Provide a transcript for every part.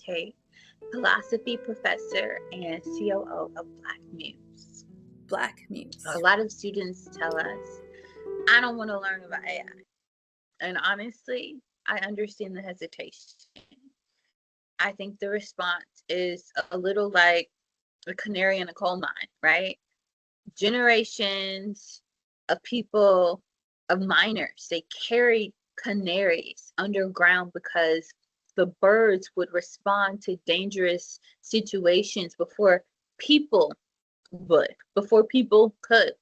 Tate, philosophy professor and COO of BlackMuse. BlackMuse. A lot of students tell us, I don't want to learn about AI. And honestly, I understand the hesitation. I think the response is a little like a canary in a coal mine, right? Generations of people, of miners, they carried canaries underground because the birds would respond to dangerous situations before people could.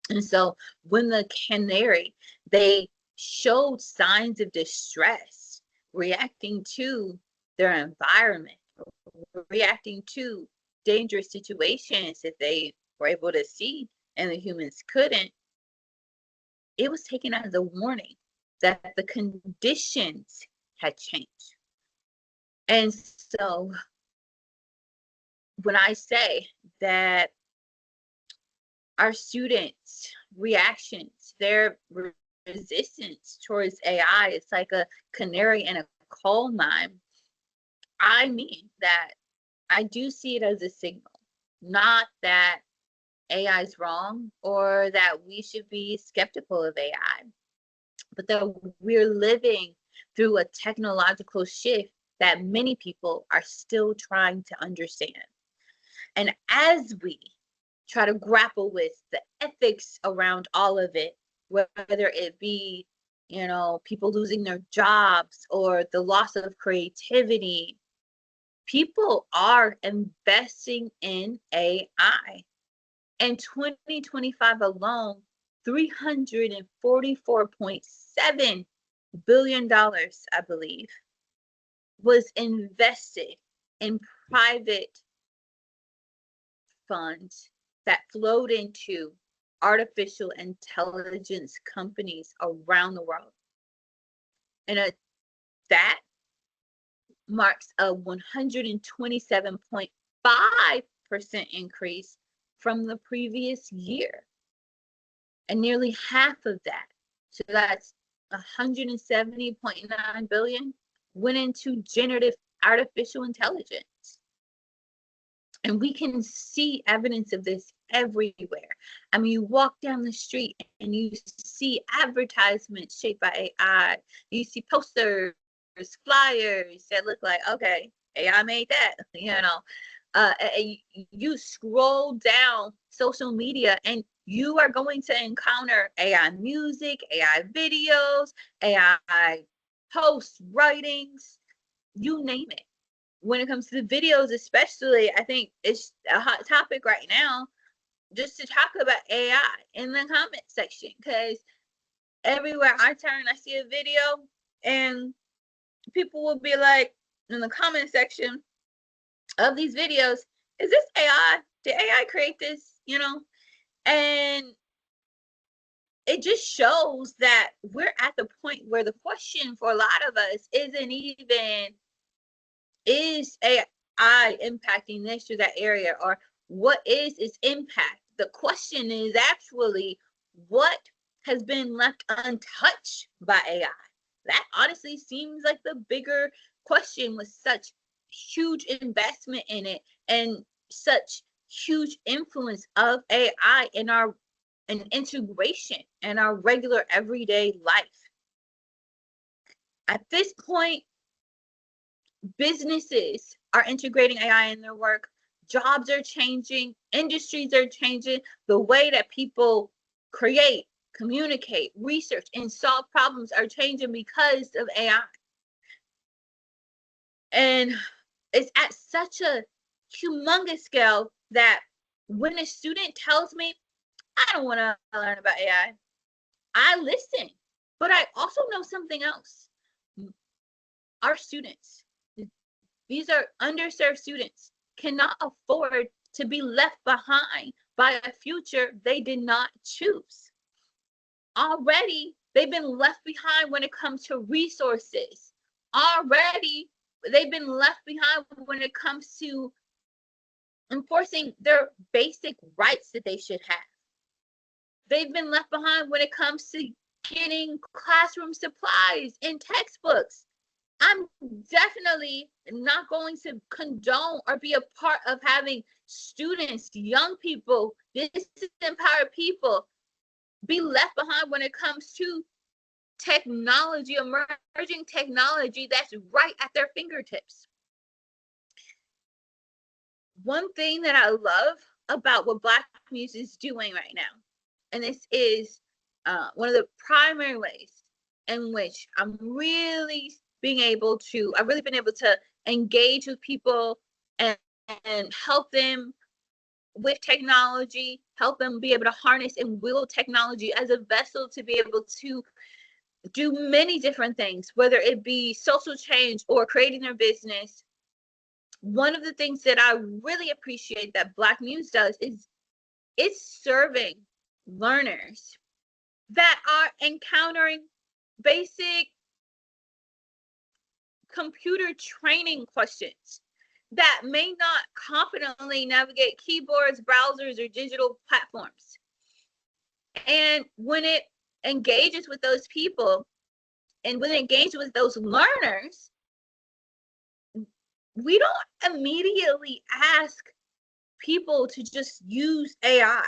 And so when the canary, they showed signs of distress, reacting to their environment, reacting to dangerous situations that they were able to see and the humans couldn't, it was taken as a warning that the conditions had changed. And so when I say that our students' reactions, their resistance towards AI, it's like a canary in a coal mine, I mean that I do see it as a signal, not that AI is wrong or that we should be skeptical of AI, but that we're living through a technological shift that many people are still trying to understand. And as we try to grapple with the ethics around all of it, whether it be, people losing their jobs or the loss of creativity, people are investing in AI. In 2025 alone, $344.7 billion, I believe, was invested in private funds that flowed into artificial intelligence companies around the world. And that marks a 127.5% increase from the previous year. And nearly half of that, so that's 170.9 billion, went into generative artificial intelligence. And we can see evidence of this everywhere. I mean, you walk down the street and you see advertisements shaped by AI. You see posters, flyers that look like, okay, AI made that, you scroll down social media and you are going to encounter AI music, AI videos, AI posts, writings, you name it. When it comes to the videos, especially, I think it's a hot topic right now just to talk about AI in the comment section, because everywhere I turn, I see a video and people will be like in the comment section of these videos, is this AI? Did AI create this? And it just shows that we're at the point where the question for a lot of us isn't even, is AI impacting this or that area, or what is its impact? The question is actually, what has been left untouched by AI? That honestly seems like the bigger question, with such huge investment in it and such huge influence of AI in our integration in our regular everyday life. At this point, businesses are integrating AI in their work. Jobs are changing. Industries are changing. The way that people create, communicate, research, and solve problems are changing because of AI. And it's at such a humongous scale that when a student tells me, I don't want to learn about AI, I listen. But I also know something else. Our students, these are underserved students, cannot afford to be left behind by a future they did not choose. Already, they've been left behind when it comes to resources. Already, they've been left behind when it comes to enforcing their basic rights that they should have. They've been left behind when it comes to getting classroom supplies and textbooks. I'm definitely not going to condone or be a part of having students, young people, disempowered people be left behind when it comes to technology, emerging technology that's right at their fingertips. One thing that I love about what BlackMuse is doing right now, and this is one of the primary ways in which I've really been able to engage with people and help them with technology, help them be able to harness and wield technology as a vessel to be able to do many different things, whether it be social change or creating their business. One of the things that I really appreciate that BlackMuse does is it's serving learners that are encountering basic computer training questions that may not confidently navigate keyboards, browsers, or digital platforms. And when it engages with those people and when it engages with those learners, we don't immediately ask people to just use AI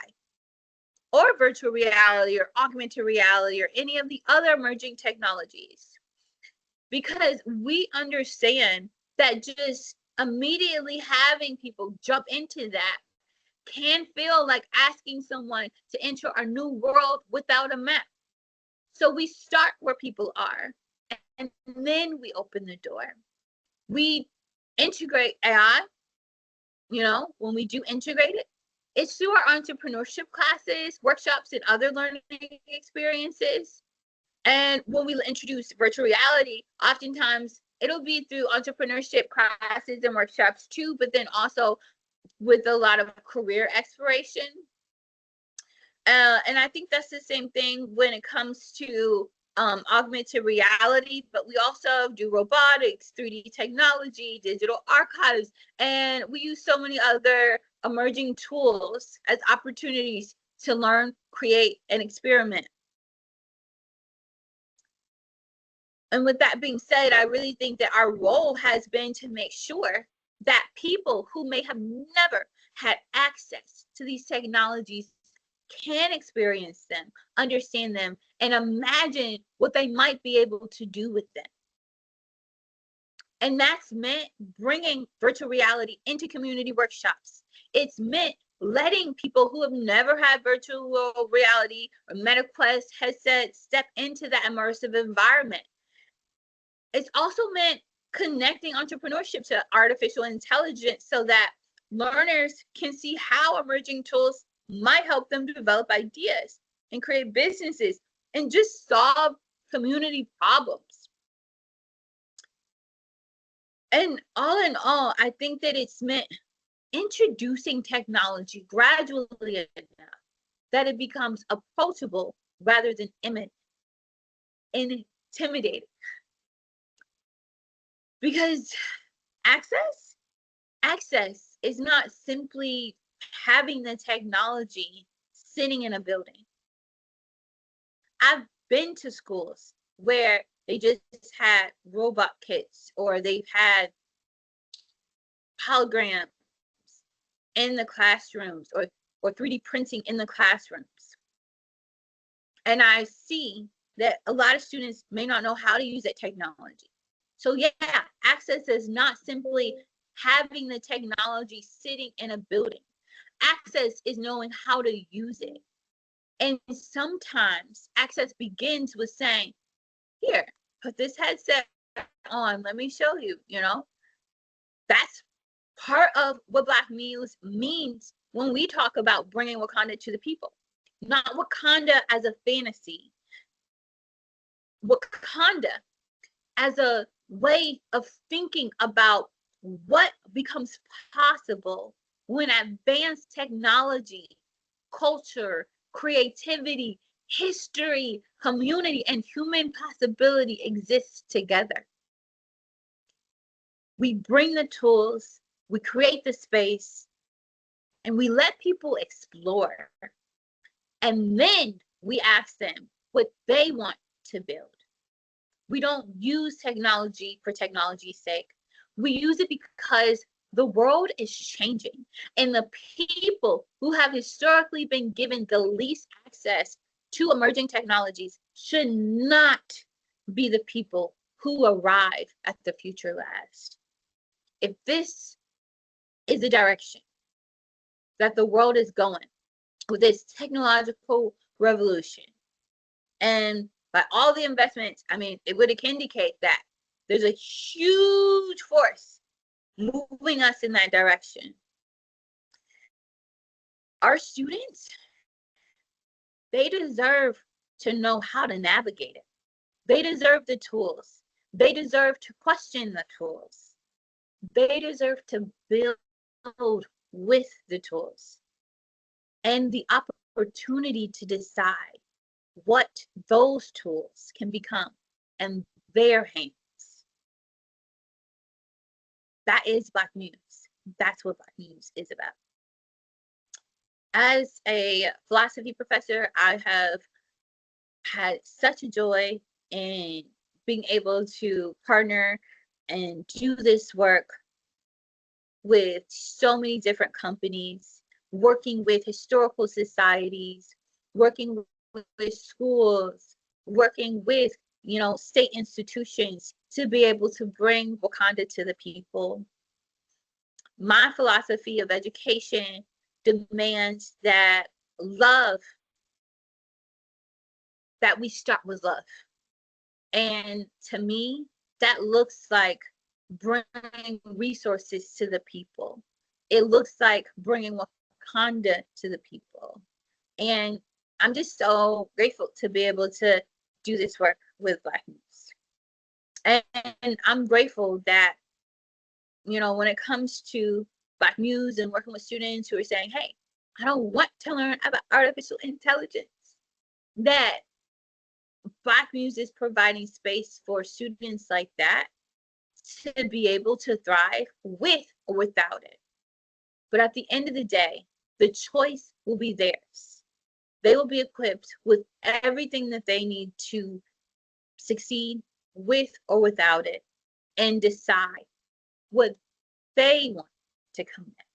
or virtual reality or augmented reality or any of the other emerging technologies, because we understand that just immediately having people jump into that can feel like asking someone to enter a new world without a map. So we start where people are, and then we open the door. We integrate AI, when we do integrate it, it's through our entrepreneurship classes, workshops, and other learning experiences. And when we introduce virtual reality, oftentimes it'll be through entrepreneurship classes and workshops too, but then also with a lot of career exploration. And I think that's the same thing when it comes to augmented reality, but we also do robotics, 3D technology, digital archives, and we use so many other emerging tools as opportunities to learn, create, and experiment. And with that being said, I really think that our role has been to make sure that people who may have never had access to these technologies can experience them, understand them, and imagine what they might be able to do with them. And that's meant bringing virtual reality into community workshops. It's meant letting people who have never had virtual reality or MetaQuest headsets step into that immersive environment. It's also meant connecting entrepreneurship to artificial intelligence so that learners can see how emerging tools might help them develop ideas and create businesses and just solve community problems. And all in all, I think that it's meant introducing technology gradually enough that it becomes approachable rather than intimidating. Because access is not simply having the technology sitting in a building. I've been to schools where they just had robot kits or they've had holograms in the classrooms or 3D printing in the classrooms. And I see that a lot of students may not know how to use that technology. So yeah, access is not simply having the technology sitting in a building. Access is knowing how to use it. And sometimes access begins with saying, here, put this headset on, let me show you, That's part of what BlackMuse means when we talk about bringing Wakanda to the people. Not Wakanda as a fantasy, Wakanda as a way of thinking about what becomes possible when advanced technology, culture, creativity, history, community, and human possibility exists together. We bring the tools, we create the space, and we let people explore. And then we ask them what they want to build. We don't use technology for technology's sake. We use it because the world is changing, and the people who have historically been given the least access to emerging technologies should not be the people who arrive at the future last. If this is the direction that the world is going with this technological revolution, and by all the investments, I mean, it would indicate that there's a huge force moving us in that direction. Our students, they deserve to know how to navigate it. They deserve the tools. They deserve to question the tools. They deserve to build with the tools and the opportunity to decide what those tools can become in their hands. That is BlackMuse. That's what BlackMuse is about. As a philosophy professor, I have had such a joy in being able to partner and do this work with so many different companies, working with historical societies, working with schools, working with, state institutions to be able to bring Wakanda to the people. My philosophy of education demands that we start with love. And to me, that looks like bringing resources to the people. It looks like bringing Wakanda to the people. And I'm just so grateful to be able to do this work with BlackMuse. And I'm grateful that, when it comes to BlackMuse and working with students who are saying, hey, I don't want to learn about artificial intelligence, that BlackMuse is providing space for students like that to be able to thrive with or without it. But at the end of the day, the choice will be theirs. They will be equipped with everything that they need to succeed with or without it, and decide what they want to come next.